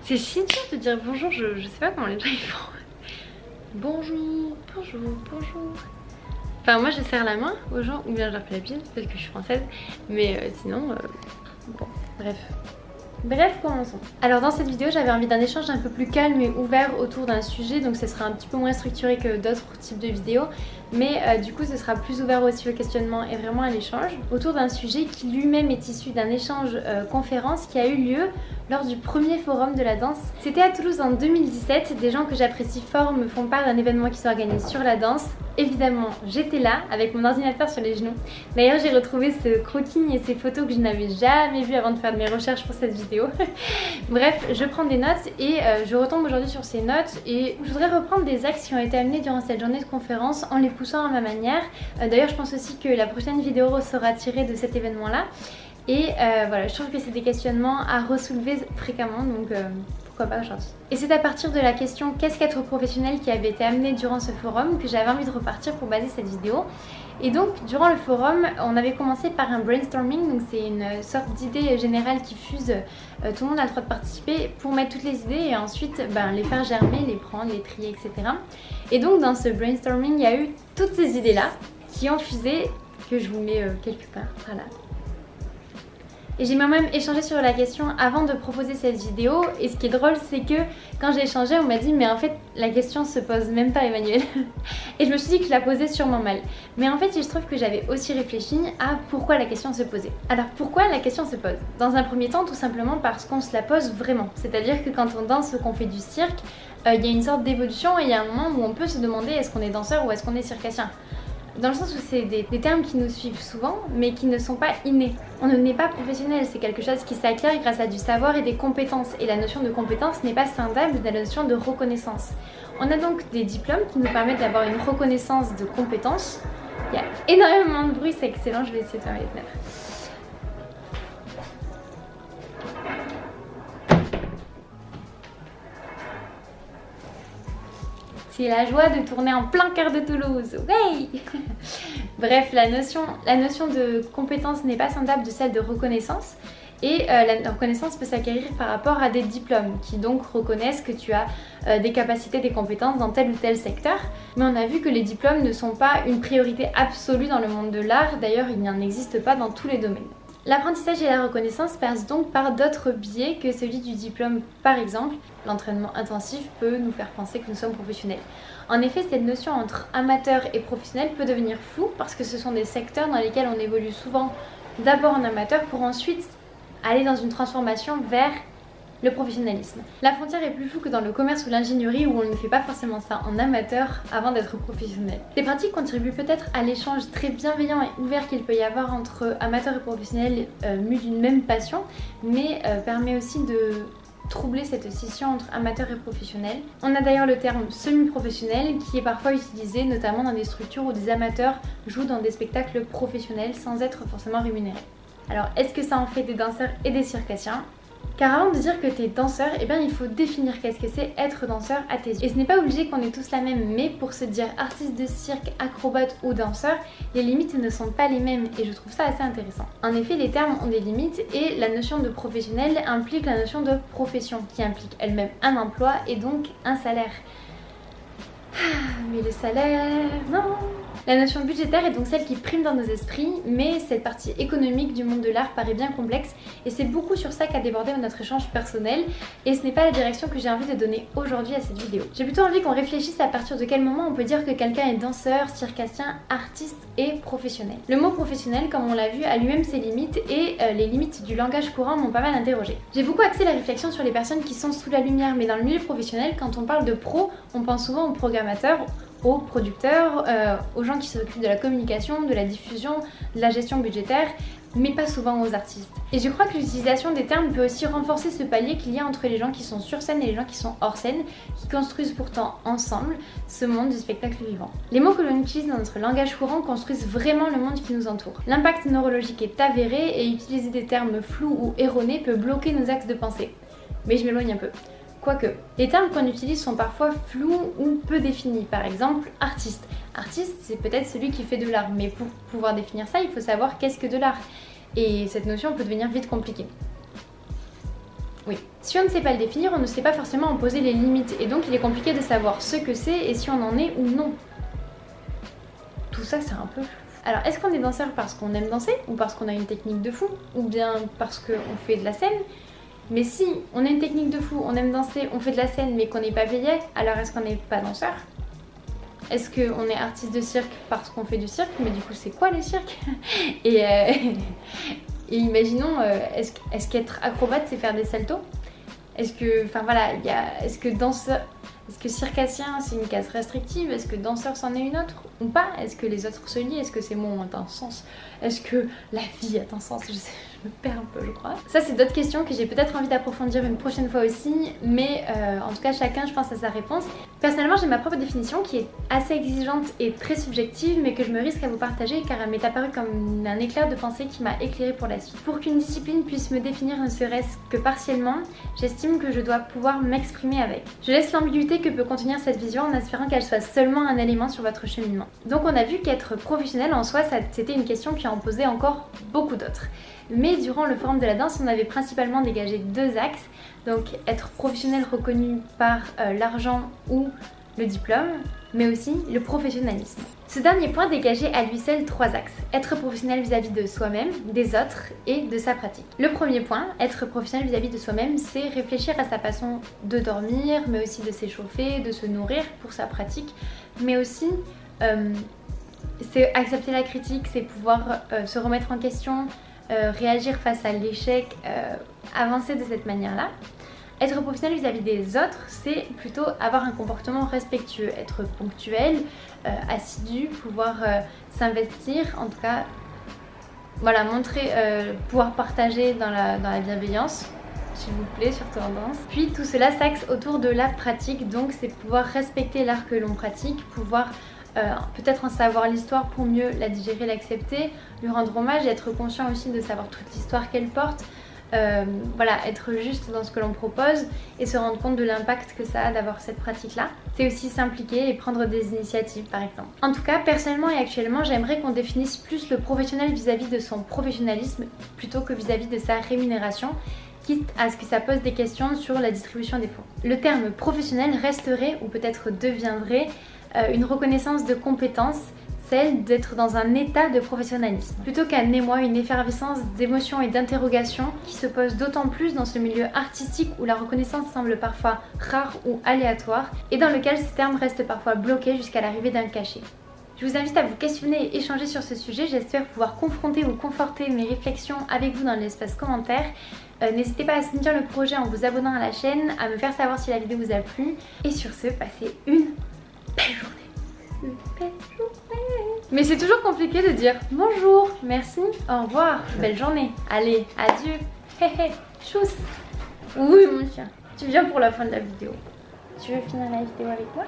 C'est si dur de dire bonjour, je sais pas comment les gens ils font. Bonjour, bonjour, bonjour. Enfin moi je serre la main aux gens ou bien je leur fais la bise parce que je suis française. Mais sinon, bon, bref. Bref, commençons. Alors dans cette vidéo j'avais envie d'un échange un peu plus calme et ouvert autour d'un sujet, donc ce sera un petit peu moins structuré que d'autres types de vidéos, mais du coup ce sera plus ouvert aussi au questionnement et vraiment à l'échange autour d'un sujet qui lui-même est issu d'un échange conférence qui a eu lieu lors du premier forum de la danse. C'était à Toulouse en 2017, des gens que j'apprécie fort me font part d'un événement qui s'organise sur la danse. Évidemment, j'étais là avec mon ordinateur sur les genoux. D'ailleurs, j'ai retrouvé ce croquis et ces photos que je n'avais jamais vues avant de faire mes recherches pour cette vidéo. Bref, je prends des notes et je retombe aujourd'hui sur ces notes et je voudrais reprendre des axes qui ont été amenés durant cette journée de conférence en les poussant à ma manière. D'ailleurs, je pense aussi que la prochaine vidéo sera tirée de cet événement-là. Et voilà, je trouve que c'est des questionnements à ressoulever fréquemment, donc pourquoi pas aujourd'hui. Et c'est à partir de la question qu'est-ce qu'être professionnel qui avait été amenée durant ce forum que j'avais envie de repartir pour baser cette vidéo. Et donc durant le forum, on avait commencé par un brainstorming, donc c'est une sorte d'idée générale qui fuse, tout le monde a le droit de participer pour mettre toutes les idées et ensuite les faire germer, les prendre, les trier, etc. Et donc dans ce brainstorming, il y a eu toutes ces idées-là qui ont fusé, que je vous mets quelque part, voilà. Et j'ai moi-même échangé sur la question avant de proposer cette vidéo et ce qui est drôle c'est que quand j'ai échangé on m'a dit mais en fait la question se pose même pas Emmanuel. Et je me suis dit que je la posais sûrement mal. Mais en fait il se trouve que j'avais aussi réfléchi à pourquoi la question se posait. Alors pourquoi la question se pose? Dans un premier temps tout simplement parce qu'on se la pose vraiment. C'est-à-dire que quand on danse ou qu'on fait du cirque, il y a une sorte d'évolution et il y a un moment où on peut se demander est-ce qu'on est danseur ou est-ce qu'on est circassien. Dans le sens où c'est des termes qui nous suivent souvent mais qui ne sont pas innés. On ne naît pas professionnel, c'est quelque chose qui s'acquiert grâce à du savoir et des compétences. Et la notion de compétence n'est pas scindable de la notion de reconnaissance. On a donc des diplômes qui nous permettent d'avoir une reconnaissance de compétences. Il y a énormément de bruit, c'est excellent, je vais essayer de fermer les fenêtres. C'est la joie de tourner en plein cœur de Toulouse. Ouais. Bref, la notion de compétence n'est pas scindable de celle de reconnaissance. Et la reconnaissance peut s'acquérir par rapport à des diplômes qui donc reconnaissent que tu as des capacités, des compétences dans tel ou tel secteur. Mais on a vu que les diplômes ne sont pas une priorité absolue dans le monde de l'art. D'ailleurs, il n'en existe pas dans tous les domaines. L'apprentissage et la reconnaissance passent donc par d'autres biais que celui du diplôme. Par exemple, l'entraînement intensif peut nous faire penser que nous sommes professionnels. En effet, cette notion entre amateur et professionnel peut devenir floue parce que ce sont des secteurs dans lesquels on évolue souvent d'abord en amateur pour ensuite aller dans une transformation vers le professionnalisme. La frontière est plus floue que dans le commerce ou l'ingénierie où on ne fait pas forcément ça en amateur avant d'être professionnel. Ces pratiques contribuent peut-être à l'échange très bienveillant et ouvert qu'il peut y avoir entre amateurs et professionnels mus d'une même passion, mais permet aussi de troubler cette scission entre amateur et professionnel. On a d'ailleurs le terme semi-professionnel qui est parfois utilisé notamment dans des structures où des amateurs jouent dans des spectacles professionnels sans être forcément rémunérés. Alors est-ce que ça en fait des danseurs et des circassiens ? Car avant de dire que tu es danseur, eh bien il faut définir qu'est-ce que c'est être danseur à tes yeux. Et ce n'est pas obligé qu'on est tous la même, mais pour se dire artiste de cirque, acrobate ou danseur, les limites ne sont pas les mêmes et je trouve ça assez intéressant. En effet, les termes ont des limites et la notion de professionnel implique la notion de profession, qui implique elle-même un emploi et donc un salaire. Mais le salaire, non. La notion budgétaire est donc celle qui prime dans nos esprits, mais cette partie économique du monde de l'art paraît bien complexe et c'est beaucoup sur ça qu'a débordé notre échange personnel et ce n'est pas la direction que j'ai envie de donner aujourd'hui à cette vidéo. J'ai plutôt envie qu'on réfléchisse à partir de quel moment on peut dire que quelqu'un est danseur, circassien, artiste et professionnel. Le mot professionnel, comme on l'a vu, a lui-même ses limites et les limites du langage courant m'ont pas mal interrogée. J'ai beaucoup axé la réflexion sur les personnes qui sont sous la lumière, mais dans le milieu professionnel, quand on parle de pro, on pense souvent aux programmateurs, aux producteurs, aux gens qui s'occupent de la communication, de la diffusion, de la gestion budgétaire, mais pas souvent aux artistes. Et je crois que l'utilisation des termes peut aussi renforcer ce palier qu'il y a entre les gens qui sont sur scène et les gens qui sont hors scène, qui construisent pourtant ensemble ce monde du spectacle vivant. Les mots que l'on utilise dans notre langage courant construisent vraiment le monde qui nous entoure. L'impact neurologique est avéré et utiliser des termes flous ou erronés peut bloquer nos axes de pensée. Mais je m'éloigne un peu. Quoique, les termes qu'on utilise sont parfois flous ou peu définis. Par exemple, artiste. Artiste, c'est peut-être celui qui fait de l'art, mais pour pouvoir définir ça, il faut savoir qu'est-ce que de l'art. Et cette notion peut devenir vite compliquée. Oui, Si on ne sait pas le définir, on ne sait pas forcément en poser les limites et donc il est compliqué de savoir ce que c'est et si on en est ou non. Tout ça c'est un peu flou. Alors est-ce qu'on est danseur parce qu'on aime danser ou parce qu'on a une technique de fou ou bien parce qu'on fait de la scène? Mais si on a une technique de fou, on aime danser, on fait de la scène mais qu'on n'est pas payé, alors est-ce qu'on n'est pas danseur? Est-ce qu'on est artiste de cirque parce qu'on fait du cirque? Mais du coup c'est quoi le cirque? Et imaginons, est-ce qu'être acrobate c'est faire des saltos? Est-ce que, enfin voilà, est-ce que danseur, est-ce que circassien c'est une case restrictive? Est-ce que danseur c'en est une autre ou pas? Est-ce que les autres se lient? Est-ce que ces mots ont un sens? Est-ce que la vie a un sens? Je me perds un peu je crois. Ça c'est d'autres questions que j'ai peut-être envie d'approfondir une prochaine fois aussi, mais en tout cas chacun je pense à sa réponse. Personnellement j'ai ma propre définition qui est assez exigeante et très subjective mais que je me risque à vous partager car elle m'est apparue comme un éclair de pensée qui m'a éclairée pour la suite. Pour qu'une discipline puisse me définir ne serait-ce que partiellement, j'estime que je dois pouvoir m'exprimer avec. Je laisse l'ambiguïté que peut contenir cette vision en espérant qu'elle soit seulement un élément sur votre cheminement. Donc on a vu qu'être professionnel en soi c'était une question qui en posait encore beaucoup d'autres. Mais durant le forum de la danse, on avait principalement dégagé deux axes. Donc être professionnel reconnu par l'argent ou le diplôme, mais aussi le professionnalisme. Ce dernier point dégageait à lui seul trois axes. Être professionnel vis-à-vis de soi-même, des autres et de sa pratique. Le premier point, être professionnel vis-à-vis de soi-même, c'est réfléchir à sa façon de dormir, mais aussi de s'échauffer, de se nourrir pour sa pratique, mais aussi c'est accepter la critique, c'est pouvoir se remettre en question, réagir face à l'échec, avancer de cette manière-là. Être professionnel vis-à-vis des autres, c'est plutôt avoir un comportement respectueux, être ponctuel, assidu, pouvoir s'investir, en tout cas, voilà, montrer, pouvoir partager dans la bienveillance, s'il vous plaît, surtout en danse. Puis tout cela s'axe autour de la pratique, donc c'est pouvoir respecter l'art que l'on pratique, pouvoir peut-être en savoir l'histoire pour mieux la digérer, l'accepter, lui rendre hommage et être conscient aussi de savoir toute l'histoire qu'elle porte. Voilà, être juste dans ce que l'on propose et se rendre compte de l'impact que ça a d'avoir cette pratique-là. C'est aussi s'impliquer et prendre des initiatives par exemple. En tout cas, personnellement et actuellement, j'aimerais qu'on définisse plus le professionnel vis-à-vis de son professionnalisme plutôt que vis-à-vis de sa rémunération, quitte à ce que ça pose des questions sur la distribution des fonds. Le terme professionnel resterait ou peut-être deviendrait une reconnaissance de compétence, celle d'être dans un état de professionnalisme, plutôt qu'un émoi, une effervescence d'émotions et d'interrogations qui se pose d'autant plus dans ce milieu artistique où la reconnaissance semble parfois rare ou aléatoire et dans lequel ce terme reste parfois bloqué jusqu'à l'arrivée d'un cachet. Je vous invite à vous questionner et échanger sur ce sujet, j'espère pouvoir confronter ou conforter mes réflexions avec vous dans l'espace commentaire. N'hésitez pas à soutenir le projet en vous abonnant à la chaîne, à me faire savoir si la vidéo vous a plu et sur ce, passez une belle journée. Une belle journée. Mais c'est toujours compliqué de dire bonjour, merci, au revoir, belle journée. Allez, adieu. Hé hé, tchuss. Oui mon chien, tu viens pour la fin de la vidéo. Tu veux finir la vidéo avec moi?